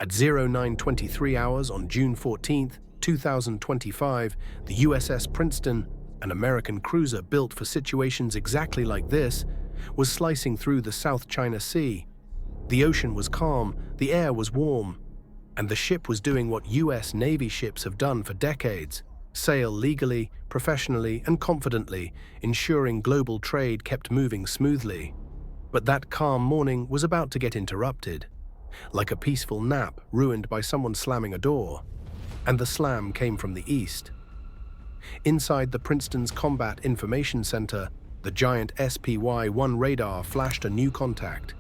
At 09:23 hours on June 14, 2025, the USS Princeton, an American cruiser built for situations exactly like this, was slicing through the South China Sea. The ocean was calm, the air was warm, and the ship was doing what US Navy ships have done for decades: sail legally, professionally, and confidently, ensuring global trade kept moving smoothly. But that calm morning was about to get interrupted, like a peaceful nap ruined by someone slamming a door. And the slam came from the east. Inside the Princeton's Combat Information Center, the giant SPY-1 radar flashed a new contact.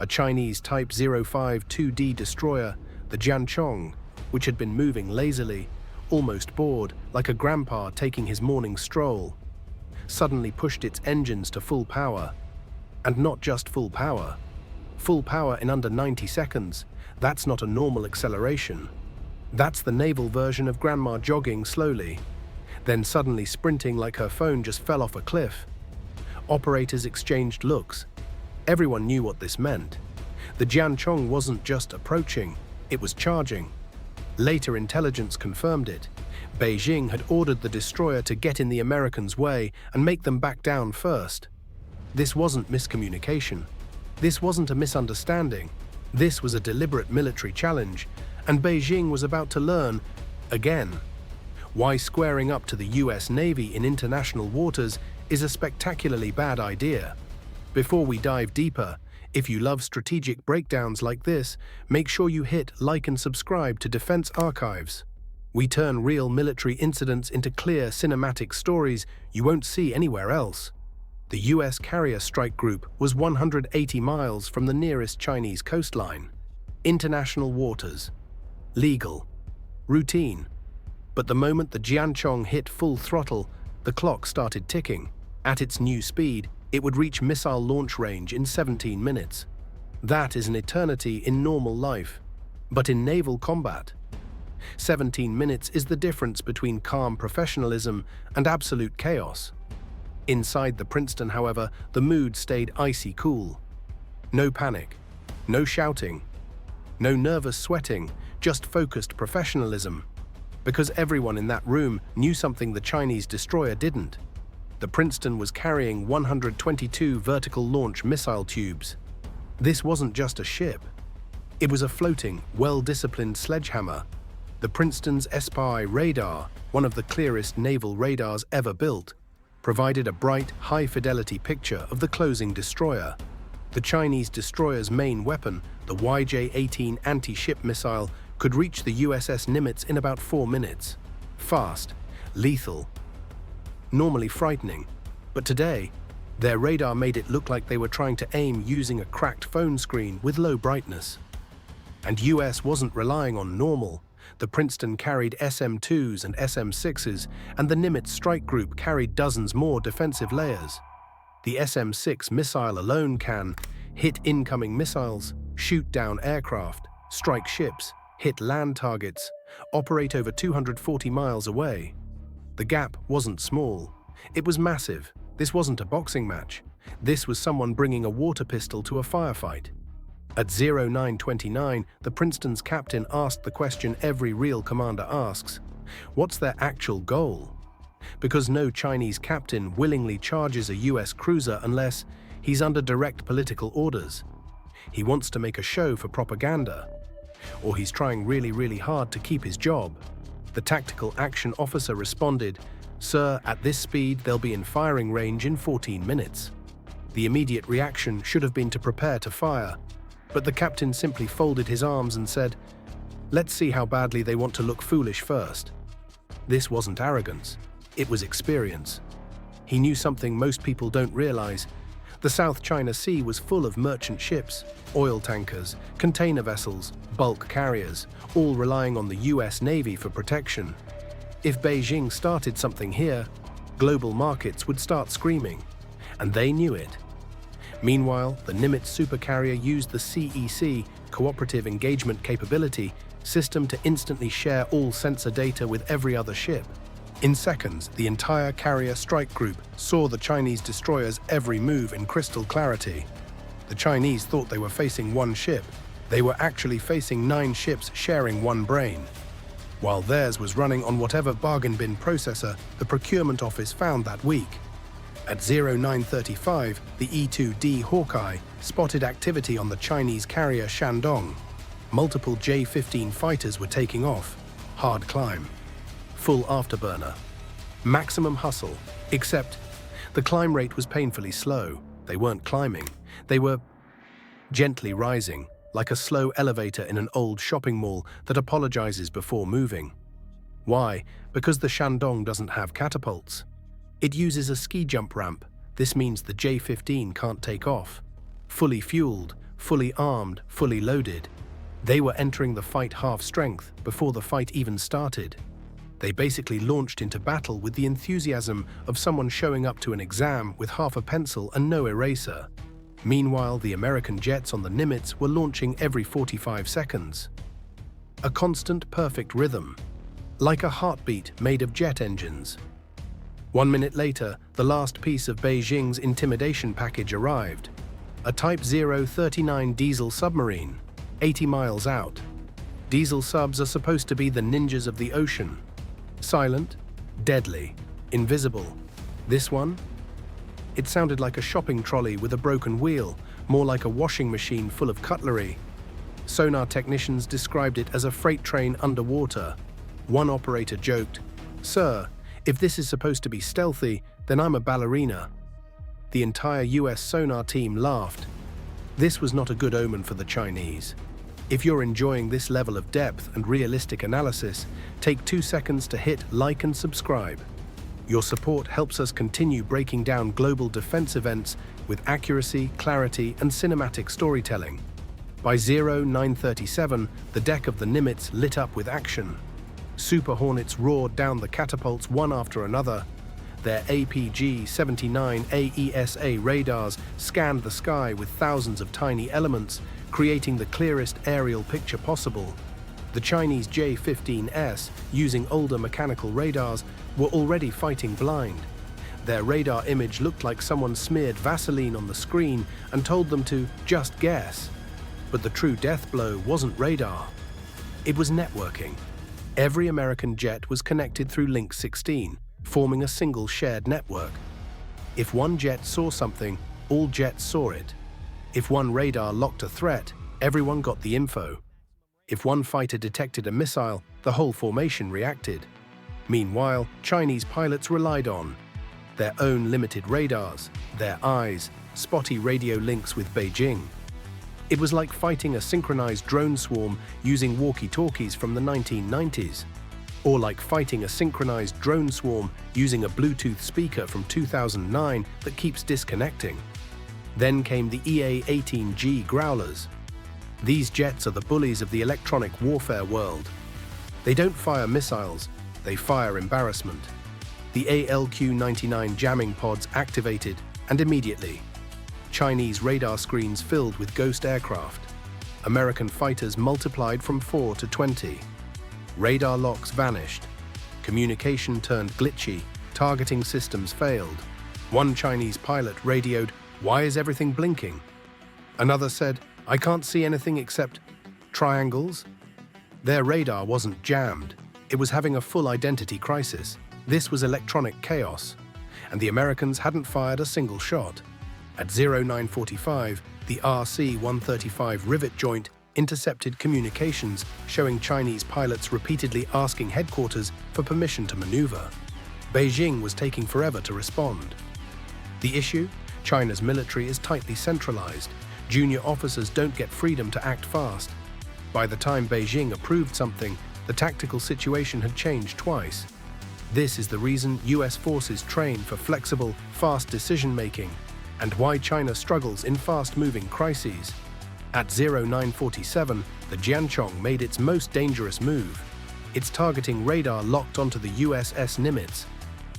A Chinese Type 05 2D destroyer, the Jianchong, which had been moving lazily, almost bored, like a grandpa taking his morning stroll, suddenly pushed its engines to full power. And not just full power. Full power in under 90 seconds. That's not a normal acceleration. That's the naval version of grandma jogging slowly, then suddenly sprinting like her phone just fell off a cliff. Operators exchanged looks. Everyone knew what this meant. The Jianchong wasn't just approaching, it was charging. Later intelligence confirmed it. Beijing had ordered the destroyer to get in the Americans' way and make them back down first. This wasn't miscommunication. This wasn't a misunderstanding. This was a deliberate military challenge, and Beijing was about to learn, again, why squaring up to the US Navy in international waters is a spectacularly bad idea. Before we dive deeper, if you love strategic breakdowns like this, make sure you hit like and subscribe to Defense Archives. We turn real military incidents into clear cinematic stories you won't see anywhere else. The US carrier strike group was 180 miles from the nearest Chinese coastline. International waters. Legal. Routine. But the moment the Jianchong hit full throttle, the clock started ticking. At its new speed, it would reach missile launch range in 17 minutes. That is an eternity in normal life. But in naval combat, 17 minutes is the difference between calm professionalism and absolute chaos. Inside the Princeton, however, the mood stayed icy cool. No panic, no shouting, no nervous sweating, just focused professionalism. Because everyone in that room knew something the Chinese destroyer didn't. The Princeton was carrying 122 vertical launch missile tubes. This wasn't just a ship. It was a floating, well-disciplined sledgehammer. The Princeton's SPY radar, one of the clearest naval radars ever built, provided a bright, high-fidelity picture of the closing destroyer. The Chinese destroyer's main weapon, the YJ-18 anti-ship missile, could reach the USS Nimitz in about 4 minutes. Fast, lethal, normally frightening. But today, their radar made it look like they were trying to aim using a cracked phone screen with low brightness. And US wasn't relying on normal. The Princeton carried SM-2s and SM-6s, and the Nimitz strike group carried dozens more defensive layers. The SM-6 missile alone can hit incoming missiles, shoot down aircraft, strike ships, hit land targets, operate over 240 miles away. The gap wasn't small. It was massive. This wasn't a boxing match. This was someone bringing a water pistol to a firefight. At 09:29, the Princeton's captain asked the question every real commander asks: what's their actual goal? Because no Chinese captain willingly charges a US cruiser unless he's under direct political orders. He wants to make a show for propaganda, or he's trying really hard to keep his job. The tactical action officer responded, "Sir, at this speed they'll be in firing range in 14 minutes." The immediate reaction should have been to prepare to fire, but the captain simply folded his arms and said, "Let's see how badly they want to look foolish first." This wasn't arrogance, it was experience. He knew something most people don't realize. The South China Sea was full of merchant ships, oil tankers, container vessels, bulk carriers, all relying on the US Navy for protection. If Beijing started something here, global markets would start screaming, and they knew it. Meanwhile, the Nimitz supercarrier used the CEC, Cooperative Engagement Capability, system to instantly share all sensor data with every other ship. In seconds, the entire carrier strike group saw the Chinese destroyer's every move in crystal clarity. The Chinese thought they were facing one ship, They were actually facing 9 ships sharing one brain. While theirs was running on whatever bargain bin processor the procurement office found that week. At 0935, the E-2D Hawkeye spotted activity on the Chinese carrier Shandong. Multiple J-15 fighters were taking off. Hard climb. Full afterburner. Maximum hustle, except the climb rate was painfully slow. They weren't climbing. They were gently rising, like a slow elevator in an old shopping mall that apologizes before moving. Why? Because the Shandong doesn't have catapults. It uses a ski jump ramp. This means the J-15 can't take off. Fully fueled, fully armed, fully loaded. They were entering the fight half strength before the fight even started. They basically launched into battle with the enthusiasm of someone showing up to an exam with half a pencil and no eraser. Meanwhile, the American jets on the Nimitz were launching every 45 seconds. A constant, perfect rhythm, like a heartbeat made of jet engines. 1 minute later, the last piece of Beijing's intimidation package arrived. A Type 039 diesel submarine, 80 miles out. Diesel subs are supposed to be the ninjas of the ocean. Silent, deadly, invisible. This one? It sounded like a shopping trolley with a broken wheel, more like a washing machine full of cutlery. Sonar technicians described it as a freight train underwater. One operator joked, "Sir, if this is supposed to be stealthy, then I'm a ballerina." The entire US sonar team laughed. This was not a good omen for the Chinese. If you're enjoying this level of depth and realistic analysis, take 2 seconds to hit like and subscribe. Your support helps us continue breaking down global defense events with accuracy, clarity, and cinematic storytelling. By 0937, the deck of the Nimitz lit up with action. Super Hornets roared down the catapults one after another. Their APG-79 AESA radars scanned the sky with thousands of tiny elements, creating the clearest aerial picture possible. The Chinese J-15S, using older mechanical radars, were already fighting blind. Their radar image looked like someone smeared Vaseline on the screen and told them to just guess. But the true death blow wasn't radar. It was networking. Every American jet was connected through Link 16, forming a single shared network. If one jet saw something, all jets saw it. If one radar locked a threat, everyone got the info. If one fighter detected a missile, the whole formation reacted. Meanwhile, Chinese pilots relied on their own limited radars, their eyes, spotty radio links with Beijing. It was like fighting a synchronized drone swarm using walkie-talkies from the 1990s, or like fighting a synchronized drone swarm using a Bluetooth speaker from 2009 that keeps disconnecting. Then came the EA-18G Growlers. These jets are the bullies of the electronic warfare world. They don't fire missiles, they fire embarrassment. The ALQ-99 jamming pods activated, and immediately, Chinese radar screens filled with ghost aircraft. American fighters multiplied from 4 to 20. Radar locks vanished. Communication turned glitchy, targeting systems failed. One Chinese pilot radioed, "Why is everything blinking?" Another said, "I can't see anything except triangles." Their radar wasn't jammed. It was having a full identity crisis. This was electronic chaos. And the Americans hadn't fired a single shot. At 0945, the RC-135 rivet joint intercepted communications, showing Chinese pilots repeatedly asking headquarters for permission to maneuver. Beijing was taking forever to respond. The issue? China's military is tightly centralized. Junior officers don't get freedom to act fast. By the time Beijing approved something, the tactical situation had changed twice. This is the reason US forces train for flexible, fast decision-making, and why China struggles in fast-moving crises. At 0947, the Jianchong made its most dangerous move. It's targeting radar locked onto the USS Nimitz.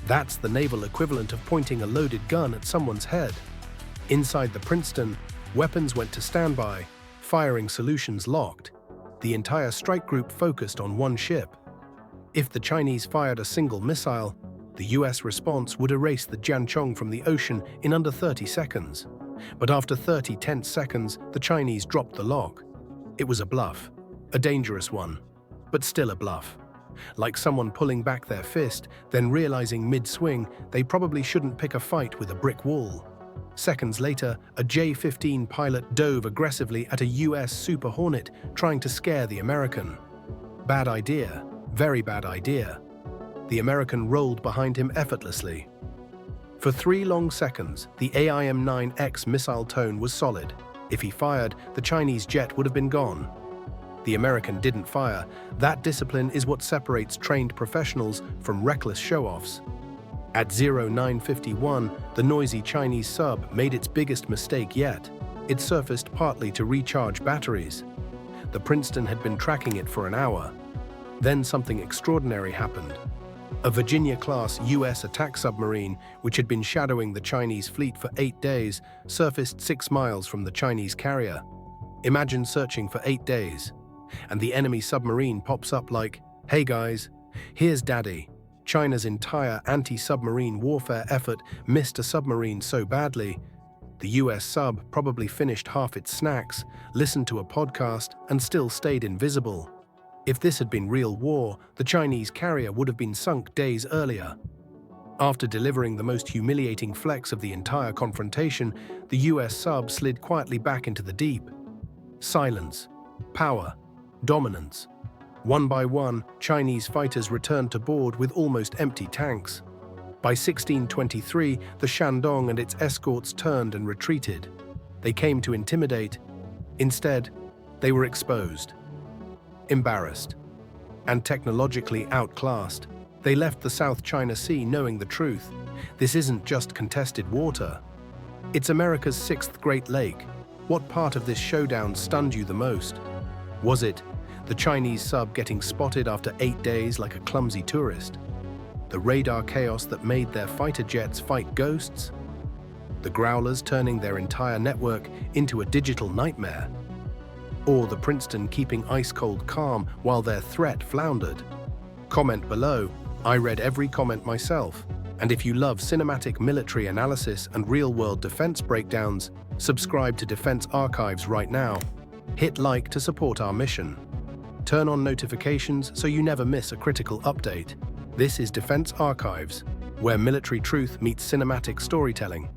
That's the naval equivalent of pointing a loaded gun at someone's head. Inside the Princeton, weapons went to standby, firing solutions locked. The entire strike group focused on one ship. If the Chinese fired a single missile, the US response would erase the Jianchong from the ocean in under 30 seconds. But after 30 tense seconds, the Chinese dropped the lock. It was a bluff, a dangerous one, but still a bluff. Like someone pulling back their fist, then realizing mid-swing they probably shouldn't pick a fight with a brick wall. Seconds later, a J-15 pilot dove aggressively at a US Super Hornet, trying to scare the American. Bad idea, very bad idea. The American rolled behind him effortlessly. For 3 long seconds, the AIM-9X missile tone was solid. If he fired, the Chinese jet would have been gone. The American didn't fire. That discipline is what separates trained professionals from reckless show-offs. At 0951, the noisy Chinese sub made its biggest mistake yet. It surfaced partly to recharge batteries. The Princeton had been tracking it for an hour. Then something extraordinary happened. A Virginia-class US attack submarine, which had been shadowing the Chinese fleet for 8 days, surfaced 6 miles from the Chinese carrier. Imagine searching for 8 days, and the enemy submarine pops up like, "Hey guys, here's Daddy." China's entire anti-submarine warfare effort missed a submarine so badly. The US sub probably finished half its snacks, listened to a podcast, and still stayed invisible. If this had been real war, the Chinese carrier would have been sunk days earlier. After delivering the most humiliating flex of the entire confrontation, the US sub slid quietly back into the deep. Silence, power, dominance. One by one, Chinese fighters returned to board with almost empty tanks. By 1623, the Shandong and its escorts turned and retreated. They came to intimidate. Instead, they were exposed, embarrassed, and technologically outclassed. They left the South China Sea knowing the truth. This isn't just contested water. It's America's 6th Great Lake. What part of this showdown stunned you the most? Was it the Chinese sub getting spotted after 8 days like a clumsy tourist? The radar chaos that made their fighter jets fight ghosts? The growlers turning their entire network into a digital nightmare? Or the Princeton keeping ice-cold calm while their threat floundered? Comment below. I read every comment myself. And if you love cinematic military analysis and real-world defense breakdowns, subscribe to Defense Archives right now. Hit like to support our mission. Turn on notifications so you never miss a critical update. This is Defense Archives, where military truth meets cinematic storytelling.